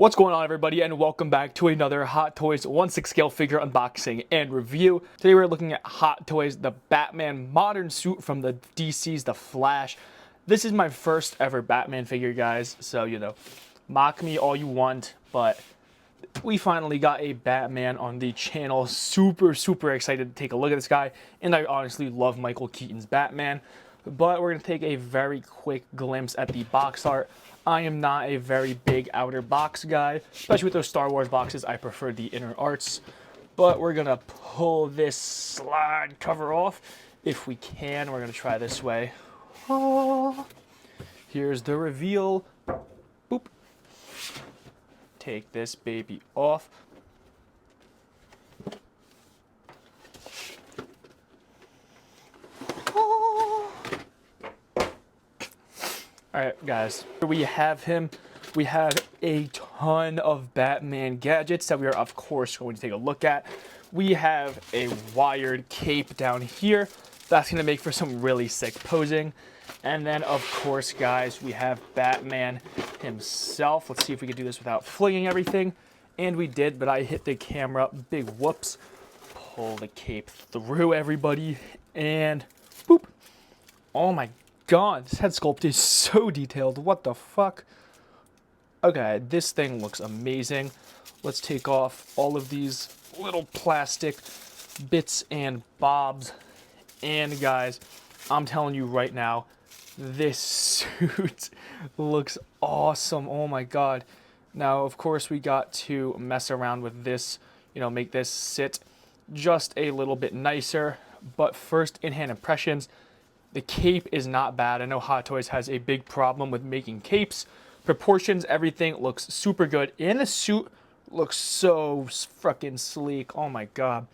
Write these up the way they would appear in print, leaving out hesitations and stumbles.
What's going on, everybody, and welcome back to another Hot Toys 1/6 scale figure unboxing and review. Today we're looking at Hot Toys, the Batman modern suit from the DC's The Flash. This is my first ever Batman figure, guys, so, mock me all you want, but we finally got a Batman on the channel. Super excited to take a look at this guy, and I honestly love Michael Keaton's Batman. But we're going to take a very quick glimpse at the box art. I am not a very big outer box guy, especially with those Star Wars boxes. I prefer the inner arts. But we're going to pull this slide cover off if we can. We're going to try this way. Oh, here's the reveal. Boop. Take this baby off. Alright, guys, here we have him. We have a ton of Batman gadgets that we are, of course, going to take a look at. We have a wired cape down here. That's going to make for some really sick posing. And then, of course, guys, we have Batman himself. Let's see if we can do this without flinging everything. And we did, but I hit the camera. Big whoops. Pull the cape through, everybody. And boop. Oh, my God, this head sculpt is so detailed. What the fuck? Okay, this thing looks amazing. Let's take off all of these little plastic bits and bobs. And guys, I'm telling you right now, this suit looks awesome. Oh my God. Now, of course, we got to mess around with this, make this sit just a little bit nicer. But first, in-hand impressions. The cape is not bad. I know Hot Toys has a big problem with making capes. Proportions, everything looks super good. And the suit looks so freaking sleek. Oh my God.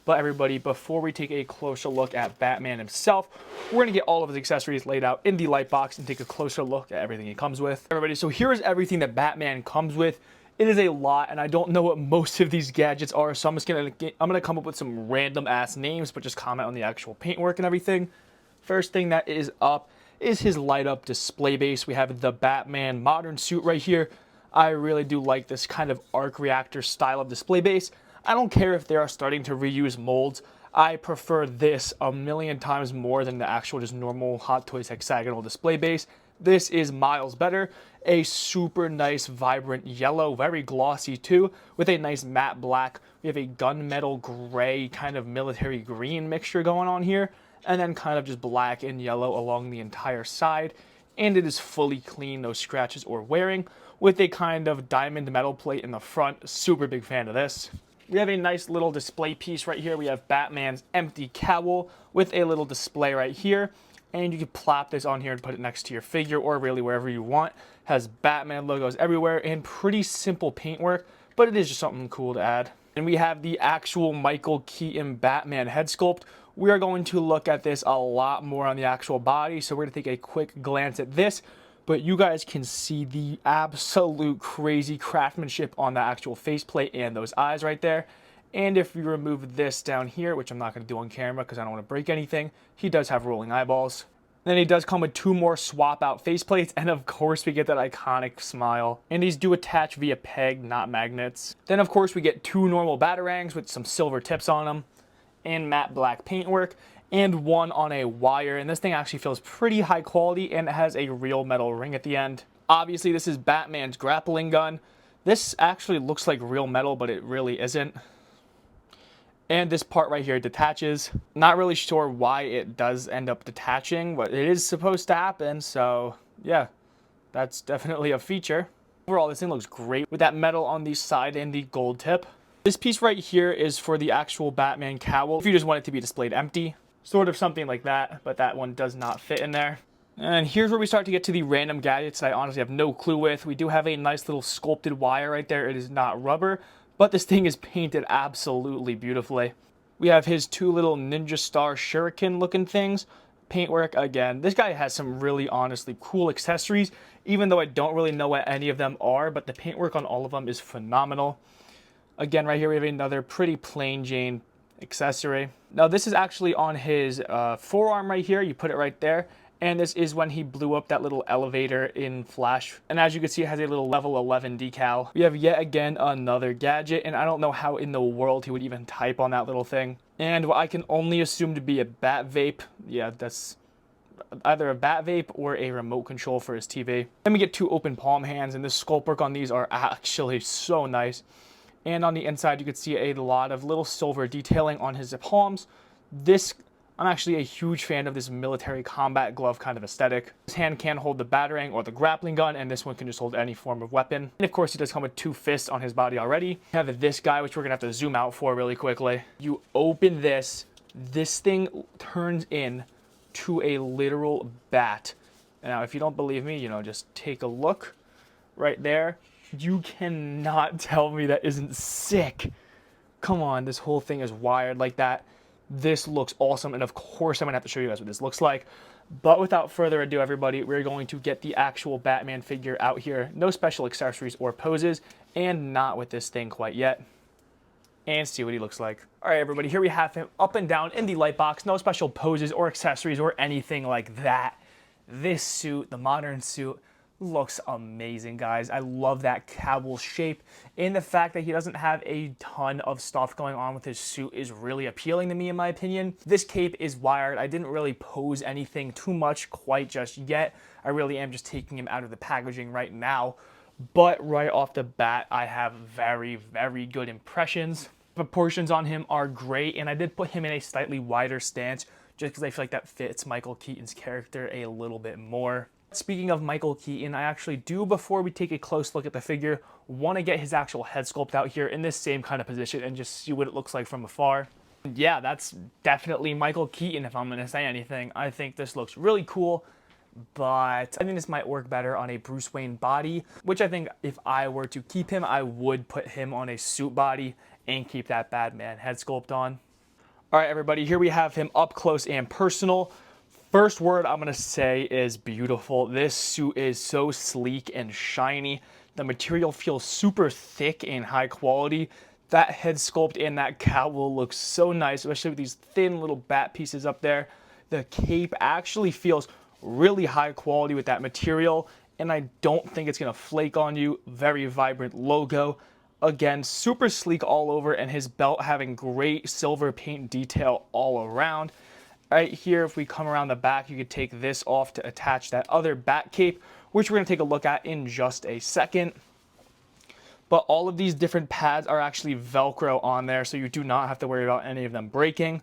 But everybody, before we take a closer look at Batman himself, we're going to get all of his accessories laid out in the light box and take a closer look at everything he comes with. Everybody, so here is everything that Batman comes with. It is a lot, and I don't know what most of these gadgets are, so I'm gonna come up with some random ass names, but just comment on the actual paintwork and everything. First thing that is up is his light up display base. We have the Batman modern suit right here. I really do like this kind of arc reactor style of display base. I don't care if they are starting to reuse molds. I prefer this a million times more than the actual just normal Hot Toys hexagonal display base. This is miles better. A super nice vibrant yellow, very glossy too, with a nice matte black. We have a gunmetal gray kind of military green mixture going on here. And then kind of just black and yellow along the entire side. And it is fully clean, no scratches or wearing, with a kind of diamond metal plate in the front. Super big fan of this. We have a nice little display piece right here. We have Batman's empty cowl with a little display right here. And you can plop this on here and put it next to your figure or really wherever you want. Has Batman logos everywhere and pretty simple paintwork, but it is just something cool to add. And we have the actual Michael Keaton Batman head sculpt. We are going to look at this a lot more on the actual body, so we're going to take a quick glance at this, but you guys can see the absolute crazy craftsmanship on the actual faceplate and those eyes right there. And if we remove this down here, which I'm not going to do on camera because I don't want to break anything, he does have rolling eyeballs. Then he does come with two more swap out faceplates, and of course we get that iconic smile. And these do attach via peg, not magnets. Then of course we get two normal batarangs with some silver tips on them, and matte black paintwork, and one on a wire. And this thing actually feels pretty high quality, and it has a real metal ring at the end. Obviously, this is Batman's grappling gun. This actually looks like real metal, but it really isn't. And this part right here detaches. Not really sure why it does end up detaching, but it is supposed to happen, so yeah, that's definitely a feature. Overall, this thing looks great with that metal on the side and the gold tip. This piece right here is for the actual Batman cowl. If you just want it to be displayed empty, sort of something like that, but that one does not fit in there. And here's where we start to get to the random gadgets that I honestly have no clue with. We do have a nice little sculpted wire right there. It is not rubber, but this thing is painted absolutely beautifully. We have his two little Ninja Star shuriken looking things. Paintwork again. This guy has some really honestly cool accessories, even though I don't really know what any of them are, but the paintwork on all of them is phenomenal. Again, right here we have another pretty plain Jane accessory. Now this is actually on his forearm right here. You put it right there, And this is when he blew up that little elevator in Flash. And as you can see, it has a little level 11 decal. We have yet again another gadget, and I don't know how in the world he would even type on that little thing. And what I can only assume to be a bat vape. Yeah, that's either a bat vape or a remote control for his TV. Then we get two open palm hands, and the sculpt work on these are actually so nice. And on the inside, you can see a lot of little silver detailing on his palms. I'm actually a huge fan of this military combat glove kind of aesthetic. This hand can hold the batarang or the grappling gun, and this one can just hold any form of weapon. And of course, he does come with two fists on his body already. We have this guy, which we're gonna have to zoom out for really quickly. You open this thing turns in to a literal bat. Now, if you don't believe me, just take a look right there. You cannot tell me that isn't sick. Come on, this whole thing is wired like that. This looks awesome, and of course I'm gonna have to show you guys what this looks like. But without further ado, everybody, we're going to get the actual Batman figure out here. No special accessories or poses, and not with this thing quite yet. And see what he looks like. All right, everybody, here we have him up and down in the light box. No special poses or accessories or anything like that. This suit, the modern suit, looks amazing, guys. I love that cowl shape, and the fact that he doesn't have a ton of stuff going on with his suit is really appealing to me, in my opinion. This cape is wired. I didn't really pose anything too much quite just yet. I really am just taking him out of the packaging right now, but right off the bat, I have very, very good impressions. Proportions on him are great, and I did put him in a slightly wider stance just because I feel like that fits Michael Keaton's character a little bit more. Speaking of Michael Keaton, I actually do, before we take a close look at the figure, want to get his actual head sculpt out here in this same kind of position and just see what it looks like from afar. Yeah, that's definitely Michael Keaton, if I'm going to say anything. I think this looks really cool, but I think this might work better on a Bruce Wayne body, which I think if I were to keep him, I would put him on a suit body and keep that Batman head sculpt on. All right, everybody, here we have him up close and personal. First word I'm gonna say is beautiful. This suit is so sleek and shiny. The material feels super thick and high quality. That head sculpt and that cowl looks so nice, especially with these thin little bat pieces up there. The cape actually feels really high quality with that material, and I don't think it's gonna flake on you. Very vibrant logo. Again, super sleek all over, and his belt having great silver paint detail all around. Right here, if we come around the back, you could take this off to attach that other bat cape, which we're going to take a look at in just a second. But all of these different pads are actually Velcro on there, so you do not have to worry about any of them breaking.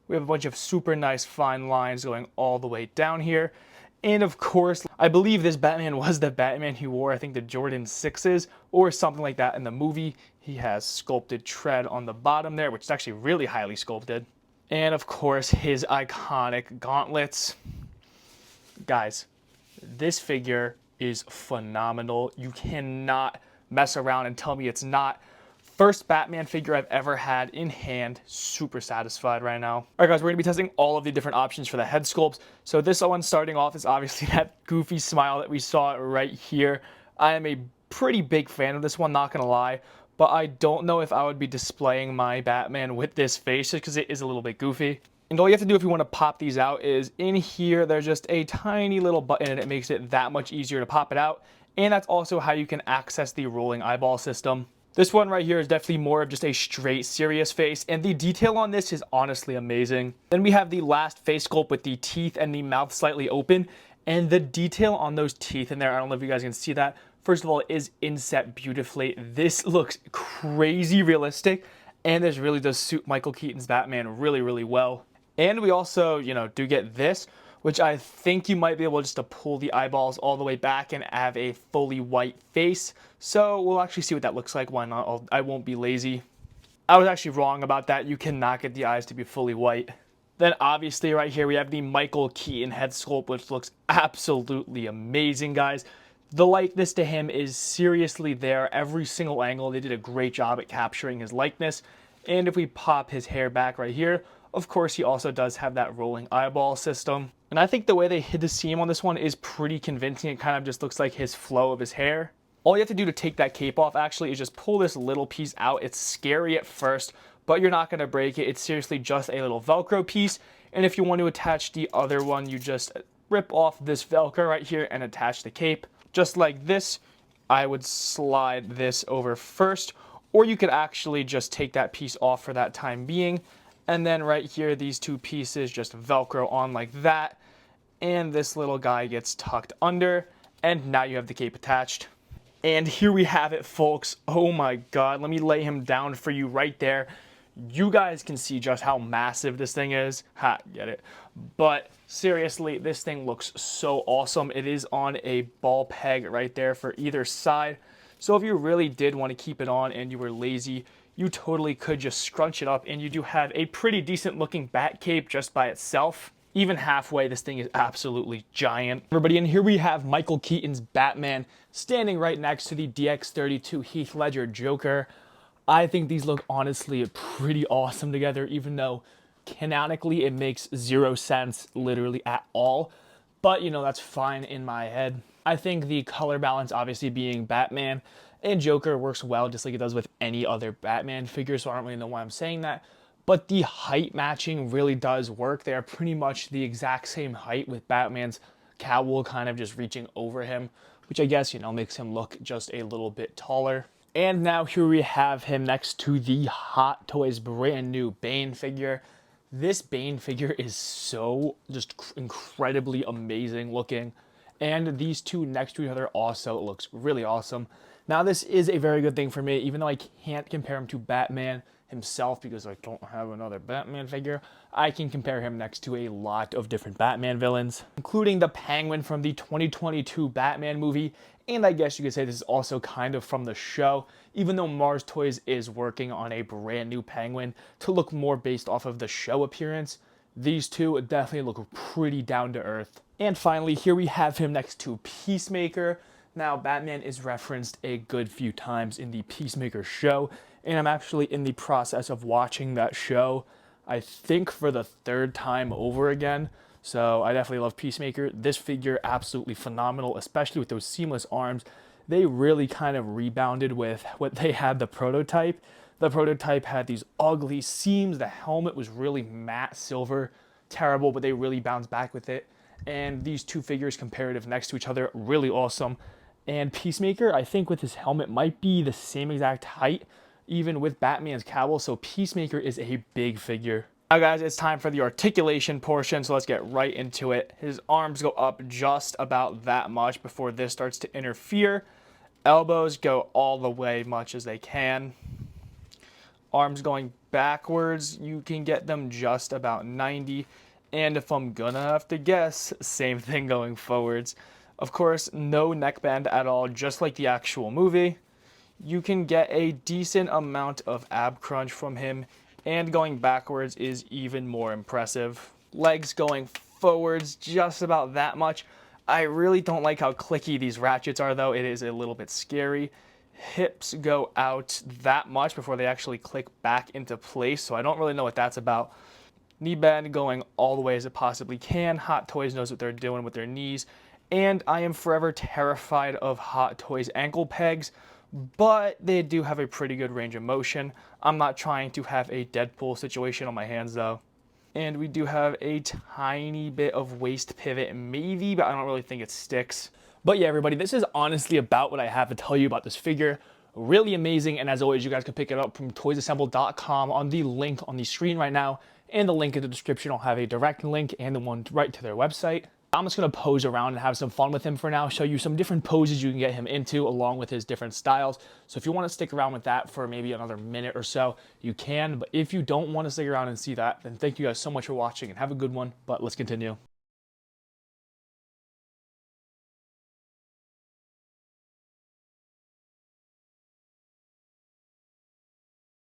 We have a bunch of super nice fine lines going all the way down here. And of course, I believe this Batman was the Batman who wore, I think, the Jordan 6s or something like that in the movie. He has sculpted tread on the bottom there, which is actually really highly sculpted. And of course, his iconic gauntlets. Guys, this figure is phenomenal. You cannot mess around and tell me it's not. First Batman figure I've ever had in hand. Super satisfied right now. All right, guys, we're gonna be testing all of the different options for the head sculpts. So this one starting off is obviously that goofy smile that we saw right here. I am a pretty big fan of this one, not gonna lie. But I don't know if I would be displaying my Batman with this face just because it is a little bit goofy. And all you have to do if you want to pop these out is in here, there's just a tiny little button and it makes it that much easier to pop it out. And that's also how you can access the rolling eyeball system. This one right here is definitely more of just a straight serious face, and the detail on this is honestly amazing. Then we have the last face sculpt with the teeth and the mouth slightly open, and the detail on those teeth in there, I don't know if you guys can see that. First of all, it is inset beautifully. This looks crazy realistic, and this really does suit Michael Keaton's Batman really, really well. And we also, do get this, which I think you might be able just to pull the eyeballs all the way back and have a fully white face. So we'll actually see what that looks like. Why not? I won't be lazy. I was actually wrong about that. You cannot get the eyes to be fully white. Then obviously right here we have the Michael Keaton head sculpt, which looks absolutely amazing, guys. The likeness to him is seriously there. Every single angle, they did a great job at capturing his likeness. And if we pop his hair back right here, of course, he also does have that rolling eyeball system. And I think the way they hid the seam on this one is pretty convincing. It kind of just looks like his flow of his hair. All you have to do to take that cape off actually is just pull this little piece out. It's scary at first, but you're not going to break it. It's seriously just a little Velcro piece. And if you want to attach the other one, you just rip off this Velcro right here and attach the cape. Just like this, I would slide this over first, or you could actually just take that piece off for that time being. And then right here, these two pieces just Velcro on like that. And this little guy gets tucked under, and now you have the cape attached. And here we have it, folks. Oh my God, let me lay him down for you right there. You guys can see just how massive this thing is. Ha, get it? But seriously, this thing looks so awesome. It is on a ball peg right there for either side. So if you really did want to keep it on and you were lazy, you totally could just scrunch it up, and you do have a pretty decent looking bat cape just by itself. Even halfway, this thing is absolutely giant. Everybody, and here we have Michael Keaton's Batman standing right next to the DX32 Heath Ledger Joker. I think these look honestly pretty awesome together, even though canonically it makes zero sense literally at all. But, you know, that's fine in my head. I think the color balance, obviously being Batman and Joker, works well just like it does with any other Batman figure, so I don't really know why I'm saying that. But the height matching really does work. They are pretty much the exact same height, with Batman's cowl kind of just reaching over him, which I guess, you know, makes him look just a little bit taller. And now here we have him next to the Hot Toys brand new Bane figure. This Bane figure is so just incredibly amazing looking. And these two next to each other also looks really awesome. Now this is a very good thing for me, even though I can't compare him to Batman himself because I don't have another Batman figure. I can compare him next to a lot of different Batman villains, including the Penguin from the 2022 Batman movie, and I guess you could say this is also kind of from the show, even though Mars Toys is working on a brand new Penguin to look more based off of the show appearance. These two definitely look pretty down to earth. And finally, here we have him next to Peacemaker. Now, Batman is referenced a good few times in the Peacemaker show, and I'm actually in the process of watching that show, I think for the third time over again. So I definitely love Peacemaker. This figure, absolutely phenomenal, especially with those seamless arms. They really kind of rebounded with what they had the prototype. The prototype had these ugly seams. The helmet was really matte silver, terrible, but they really bounced back with it. And these two figures comparative next to each other, really awesome. And Peacemaker, I think with his helmet, might be the same exact height, even with Batman's cowl, so Peacemaker is a big figure. Now guys, it's time for the articulation portion, so let's get right into it. His arms go up just about that much before this starts to interfere. Elbows go all the way much as they can. Arms going backwards, you can get them just about 90. And if I'm gonna have to guess, same thing going forwards. Of course, no neckband at all, just like the actual movie. You can get a decent amount of ab crunch from him, and going backwards is even more impressive. Legs going forwards just about that much. I really don't like how clicky these ratchets are though. It is a little bit scary. Hips go out that much before they actually click back into place, so I don't really know what that's about. Knee bend going all the way as it possibly can. Hot Toys knows what they're doing with their knees. And I am forever terrified of Hot Toys ankle pegs, but they do have a pretty good range of motion. I'm not trying to have a Deadpool situation on my hands though. And we do have a tiny bit of waist pivot maybe, but I don't really think it sticks. But yeah, everybody, this is honestly about what I have to tell you about this figure. Really amazing, and as always, you guys can pick it up from toysassemble.com on the link on the screen right now, and the link in the description. I'll have a direct link and the one right to their website. I'm just going to pose around and have some fun with him for now, show you some different poses you can get him into along with his different styles. So if you want to stick around with that for maybe another minute or so, you can. But if you don't want to stick around and see that, then thank you guys so much for watching and have a good one. But let's continue.